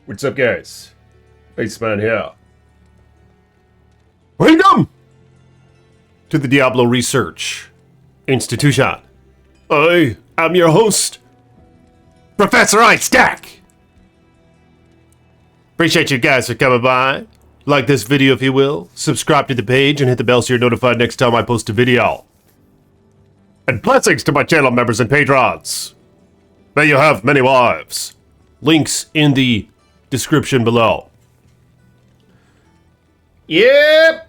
What's up, guys? Iceman here. Welcome to the Diablo Research Institution. I am your host, Professor Ice-Stack. Appreciate you guys for coming by. Like this video if you will. Subscribe to the page and hit the bell so you're notified next time I post a video. And blessings to my channel members and patrons. May you have many wives. Links in the description below. Yep.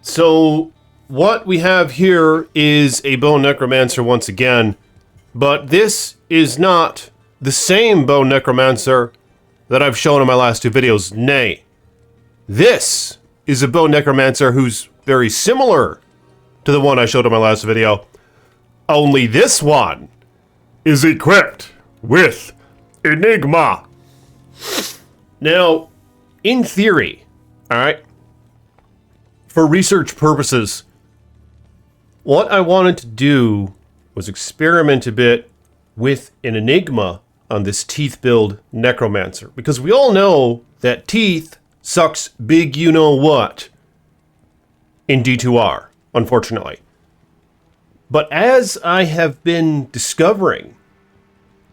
So what we have here is a bone necromancer once again, but this is not the same bone necromancer that I've shown in my last two videos. Nay, this is a bone necromancer who's very similar to the one I showed in my last video, only this one is equipped with Enigma. Now, in theory, alright, for research purposes, what I wanted to do was experiment a bit with an Enigma on this teeth build necromancer. Because we all know that teeth sucks big you-know-what in D2R, unfortunately. But as I have been discovering,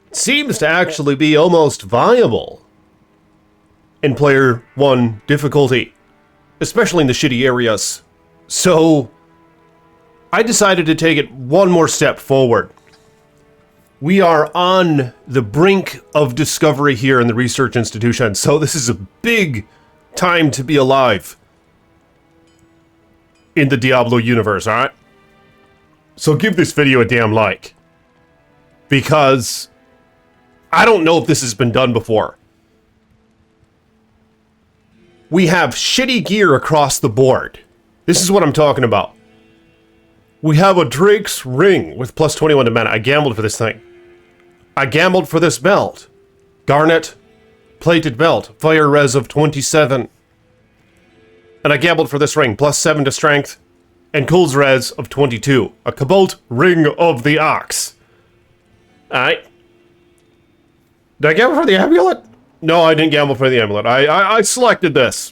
it seems to actually be almost viable in Player 1 difficulty, especially in the shitty areas. So I decided to take it one more step forward. We are on the brink of discovery here in the research institution, so this is a big time to be alive in the Diablo universe, alright? So give this video a damn like, because I don't know if this has been done before. We have shitty gear across the board. This is what I'm talking about. We have a Drake's ring with plus 21 to mana. I gambled for this thing. I gambled for this belt. Garnet, plated belt, fire res of 27. And I gambled for this ring, plus 7 to strength, and cool's res of 22. A Cobalt Ring of the Ox. Alright. Did I gamble for the amulet? No, I didn't gamble for the amulet. I selected this.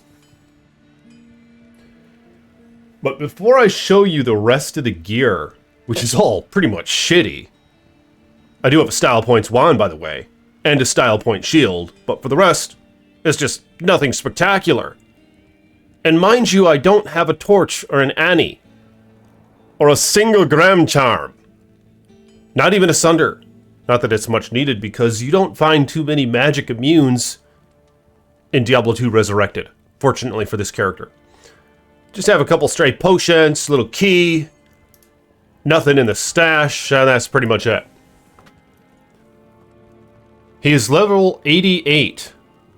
But before I show you the rest of the gear, which is all pretty much shitty, I do have a style points wand, by the way, and a style point shield, but for the rest, it's just nothing spectacular. And mind you, I don't have a torch or an Annie, or a single gram charm. Not even a Sunder. Not that it's much needed, because you don't find too many magic immunes in Diablo 2 Resurrected, fortunately for this character. Just have a couple stray potions, little key, nothing in the stash, and that's pretty much it. He is level 88.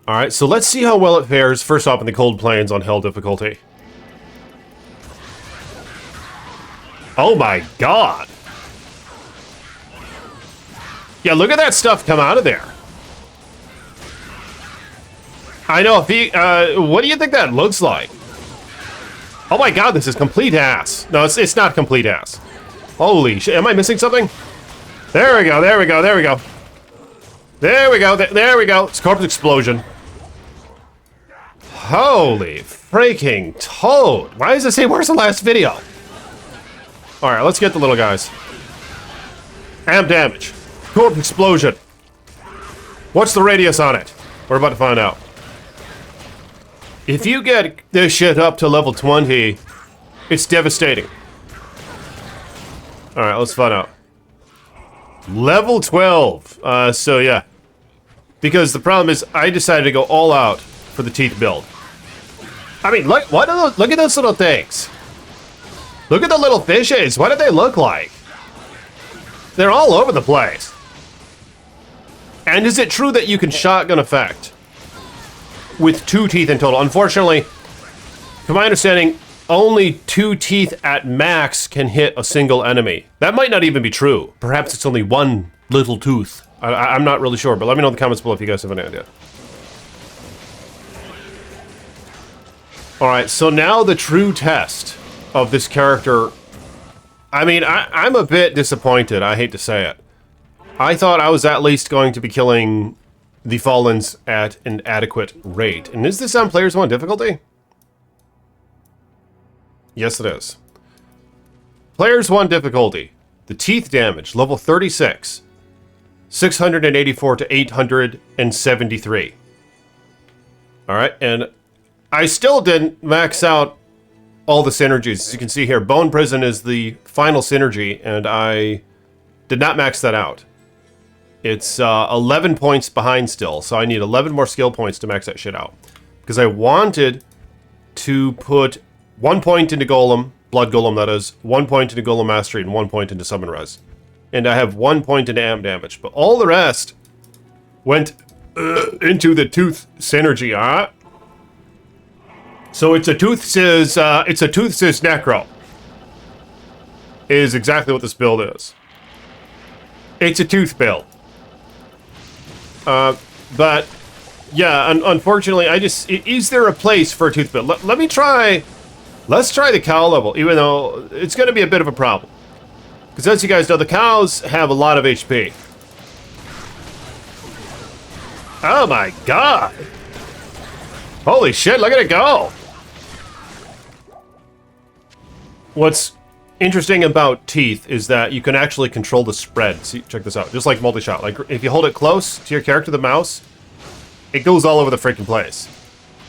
Alright, so let's see how well it fares first off in the Cold Plains on Hell difficulty. Oh my god! Yeah, look at that stuff come out of there. I know, if he, what do you think that looks like? Oh my god, this is complete ass. No, it's not complete ass. Holy shit, am I missing something? There we go, there we go, there we go. There we go, there we go. It's corpse explosion. Holy freaking toad. Why does it say, where's the last video? Alright, let's get the little guys. Amp damage. Corpse explosion. What's the radius on it? We're about to find out. If you get this shit up to level 20, it's devastating. Alright, let's find out. Level 12. So yeah. Because the problem is, I decided to go all out for the teeth build. I mean, look, look at those little things. Look at the little fishes. What do they look like? They're all over the place. And is it true that you can shotgun effect with 2 teeth in total? Unfortunately, from my understanding, only 2 teeth at max can hit a single enemy. That might not even be true. Perhaps it's only 1 little tooth. I'm not really sure, but let me know in the comments below if you guys have any idea. Alright, so now the true test of this character. I mean, I'm a bit disappointed, I hate to say it. I thought I was at least going to be killing the Fallens at an adequate rate. And is this on Players 1 difficulty? Yes, it is. Players 1 difficulty. The teeth damage, level 36. 684 to 873. Alright, and I still didn't max out all the synergies. As you can see here, Bone Prison is the final synergy, and I did not max that out. It's 11 points behind still, so I need 11 more skill points to max that shit out. Because I wanted to put 1 point into Golem, Blood Golem that is, 1 point into Golem Mastery, and 1 point into Summon Res. And I have 1 point into Amp Damage, but all the rest went into the Tooth Synergy, So it's a Tooth's Necro. Is exactly what this build is. It's a Tooth build. But yeah, unfortunately, is there a place for a Tooth build? Let's try the cow level, even though it's going to be a bit of a problem. Because as you guys know, the cows have a lot of HP. Oh my god! Holy shit, look at it go! What's interesting about Teeth is that you can actually control the spread. See, check this out. Just like multi-shot. Like, if you hold it close to your character, the mouse, it goes all over the freaking place.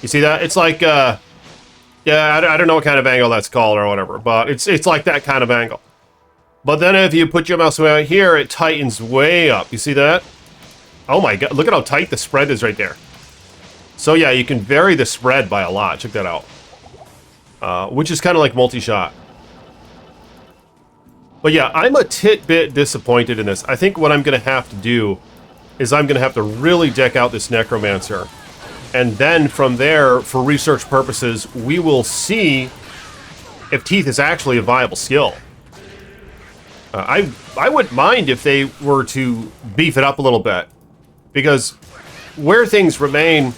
You see that? It's like, yeah, I don't know what kind of angle that's called or whatever, but it's like that kind of angle. But then if you put your mouse way out here, it tightens way up. You see that? Oh my god, look at how tight the spread is right there. So yeah, you can vary the spread by a lot. Check that out. Which is kind of like multi-shot. But yeah, I'm a bit disappointed in this. I think what I'm going to have to do is I'm going to have to really deck out this Necromancer. And then from there, for research purposes, we will see if Teeth is actually a viable skill. I wouldn't mind if they were to beef it up a little bit. Because where things remain,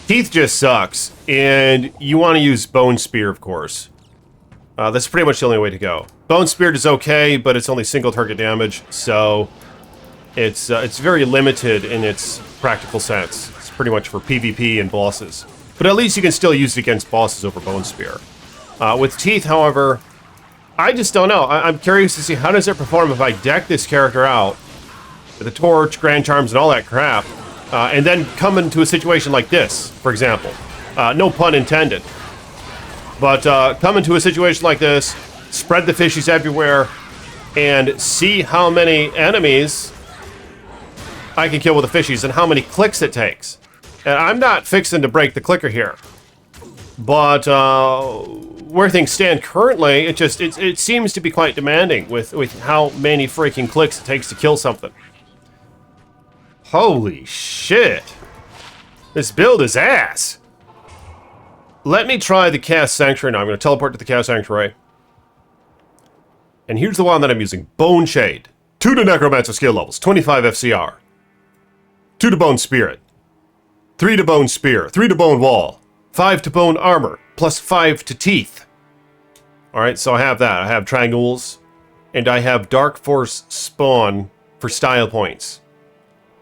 Teeth just sucks. And you want to use Bone Spear, of course. That's pretty much the only way to go. Bone Spear is okay, but it's only single target damage, so it's very limited in its practical sense. It's pretty much for PvP and bosses. But at least you can still use it against bosses over Bone Spear. With Teeth, however, I just don't know. I'm curious to see how does it perform if I deck this character out with a Torch, Grand Charms, and all that crap, and then come into a situation like this, for example. No pun intended. But come into a situation like this, spread the fishies everywhere, and see how many enemies I can kill with the fishies and how many clicks it takes. And I'm not fixing to break the clicker here. But where things stand currently, it seems to be quite demanding with how many freaking clicks it takes to kill something. Holy shit. This build is ass. Let me try the Cast Sanctuary now. I'm going to teleport to the Cast Sanctuary. And here's the one that I'm using. Bone Shade. 2 to Necromancer skill levels. 25 FCR. 2 to Bone Spirit. 3 to Bone Spear. 3 to Bone Wall. 5 to Bone Armor. Plus 5 to Teeth. Alright, so I have that. I have Triangles. And I have Dark Force Spawn for style points.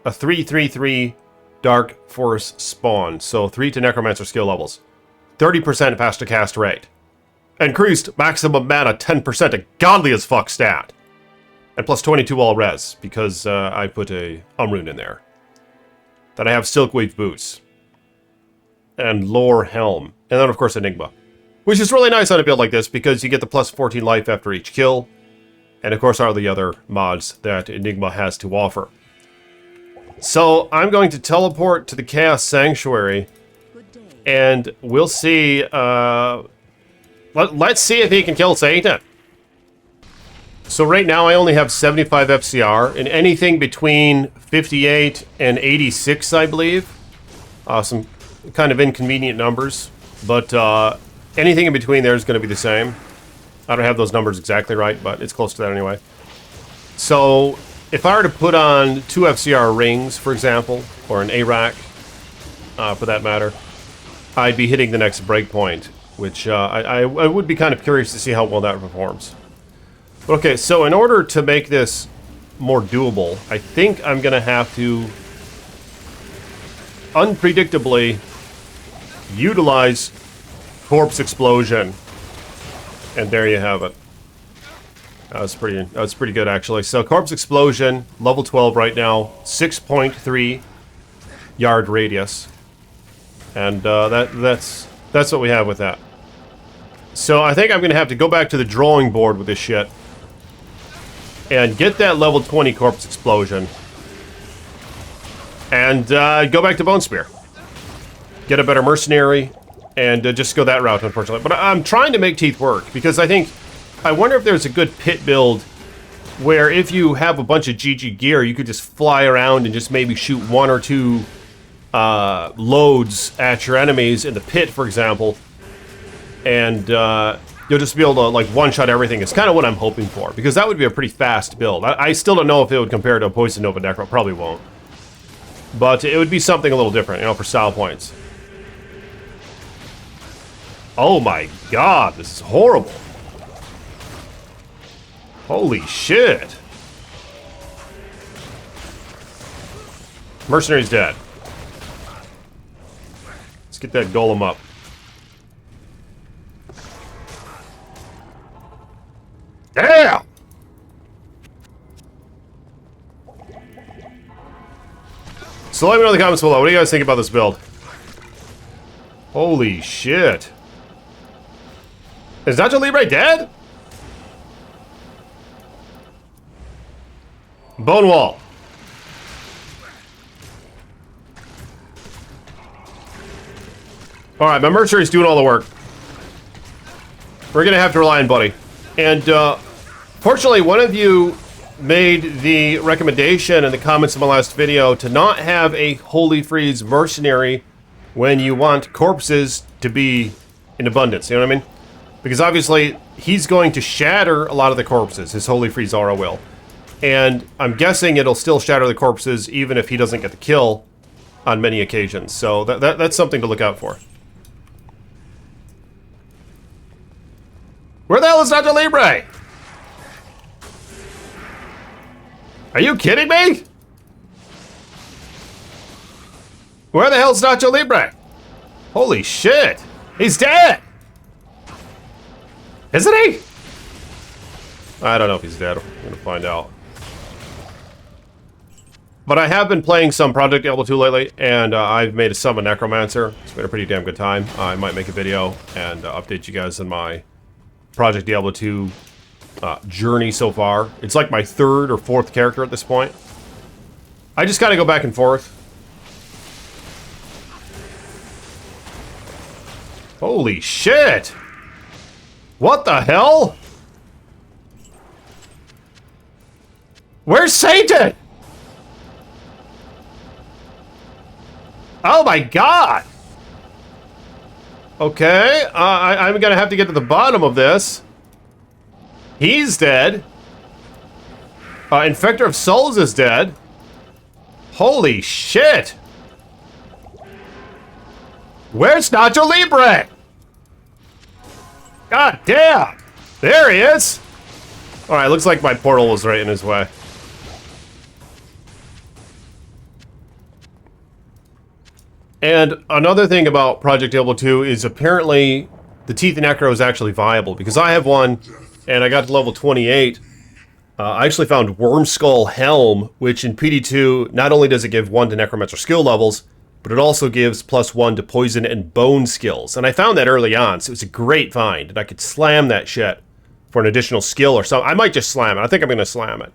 A 3/3/3 Dark Force Spawn. So 3 to Necromancer skill levels. 30% faster cast rate. Increased maximum mana 10%, a godly as fuck stat. And plus 22 all res, because I put a Umrune in there. Then I have Silkweave Boots. And Lore Helm. And then of course Enigma. Which is really nice on a build like this, because you get the plus 14 life after each kill. And of course all the other mods that Enigma has to offer. So I'm going to teleport to the Chaos Sanctuary. And we'll see, let's see if he can kill Satan. So right now I only have 75 FCR, and anything between 58 and 86, I believe. Some kind of inconvenient numbers, but anything in between there is going to be the same. I don't have those numbers exactly right, but it's close to that anyway. So if I were to put on 2 FCR rings, for example, or an ARAC, for that matter, I'd be hitting the next breakpoint, which I would be kind of curious to see how well that performs. Okay, so in order to make this more doable. I think I'm going to have to unpredictably utilize Corpse Explosion. And there you have it. That was pretty good, actually. So Corpse Explosion, level 12 right now, 6.3 yard radius. And that's what we have with that. So I think I'm going to have to go back to the drawing board with this shit. And get that level 20 Corpse Explosion. And go back to Bone Spear. Get a better Mercenary. And just go that route, unfortunately. But I'm trying to make Teeth work. Because I wonder if there's a good pit build where if you have a bunch of GG gear, you could just fly around and just maybe shoot 1 or 2 loads at your enemies in the pit, for example. And you'll just be able to, like, one-shot everything. It's kind of what I'm hoping for. Because that would be a pretty fast build. I still don't know if it would compare to a Poison Nova Necro. Probably won't. But it would be something a little different, you know, for style points. Oh my god, this is horrible. Holy shit. Mercenary's dead. Let's get that golem up. Damn! So let me know in the comments below. What do you guys think about this build? Holy shit. Is Nacho Libre dead? Bone Wall. Alright, my Mercenary's doing all the work. We're gonna have to rely on Buddy. And, fortunately, one of you made the recommendation in the comments of my last video to not have a Holy Freeze Mercenary when you want corpses to be in abundance, you know what I mean? Because obviously, he's going to shatter a lot of the corpses, his Holy Freeze aura will. And I'm guessing it'll still shatter the corpses even if he doesn't get the kill on many occasions. So that's something to look out for. Where the hell is Nacho Libre? Are you kidding me? Where the hell's Nacho Libre? Holy shit! He's dead! Isn't he? I don't know if he's dead. We're gonna find out. But I have been playing some Project Diablo 2 lately, and I've made a summon Necromancer. It's been a pretty damn good time. I might make a video and update you guys on my Project Diablo 2 journey so far. It's like my 3rd or 4th character at this point. I just gotta go back and forth. Holy shit! What the hell? Where's Satan? Oh my god! Okay, I'm gonna have to get to the bottom of this. He's dead. Infector of Souls is dead. Holy shit! Where's Nacho Libre? God damn! There he is! Alright, looks like my portal was right in his way. And another thing about Project Diablo 2 is apparently the Teeth and Necro is actually viable, because I have one, and I got to level 28. I actually found Wormskull Helm, which in PD2, not only does it give 1 to Necromancer skill levels, but it also gives +1 to poison and bone skills. And I found that early on, so it was a great find, and I could slam that shit for an additional skill or something. I might just slam it. I think I'm going to slam it.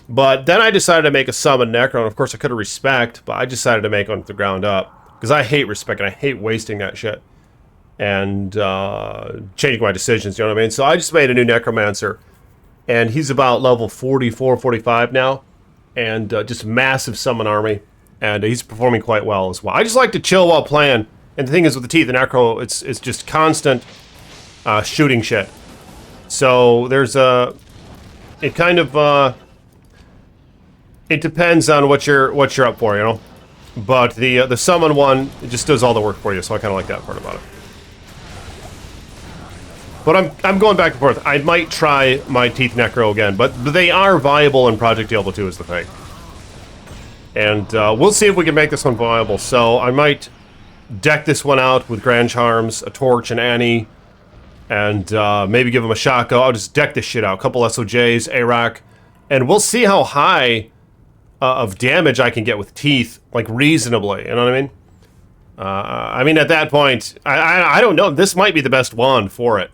But then I decided to make a summon Necro, and of course I could have Respect, but I decided to make one from the ground up. Because I hate Respect, and I hate wasting that shit. And changing my decisions, you know what I mean? So I just made a new Necromancer. And he's about level 44, 45 now. And just massive summon army. And he's performing quite well as well. I just like to chill while playing. And the thing is with the Teeth and Necro, it's just constant shooting shit. So there's a... It kind of... it depends on what you're up for, you know? But the summon one, it just does all the work for you, so I kind of like that part about it. But I'm going back and forth. I might try my Teeth Necro again, but they are viable in Project Diablo 2 is the thing. And we'll see if we can make this one viable. So I might deck this one out with Grand Charms, a Torch, and Annie, and maybe give him a shotgun. I'll just deck this shit out. A couple SOJs, Arak, and we'll see how high of damage I can get with Teeth, like reasonably. You know what I mean? At that point, I don't know. This might be the best wand for it.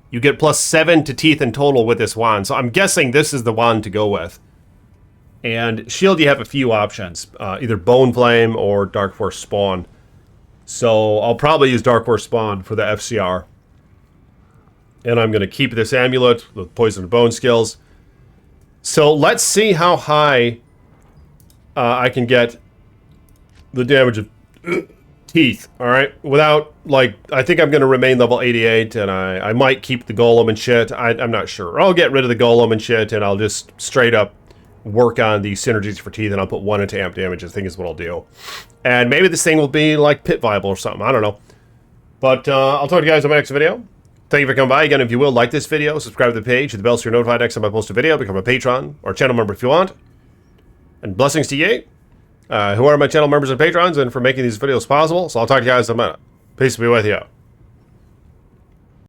You get +7 to Teeth in total with this wand, so I'm guessing this is the wand to go with. And Shield, you have a few options, either Bone Flame or Dark Force Spawn. So I'll probably use Dark Force Spawn for the FCR. And I'm going to keep this amulet with Poison and Bone skills. So let's see how high I can get the damage of Teeth, alright? Without, like, I think I'm going to remain level 88, and I might keep the Golem and shit. I'm not sure. I'll get rid of the Golem and shit, and I'll just straight up work on the synergies for Teeth, and I'll put 1 into amp damage, I think is what I'll do. And maybe this thing will be, like, pit viable or something. I don't know. But I'll talk to you guys in my next video. Thank you for coming by. Again, if you will, like this video, subscribe to the page, hit the bell so you're notified next time I post a video, become a patron or channel member if you want. And blessings to you, who are my channel members and patrons, and for making these videos possible. So I'll talk to you guys in a minute. Peace be with you.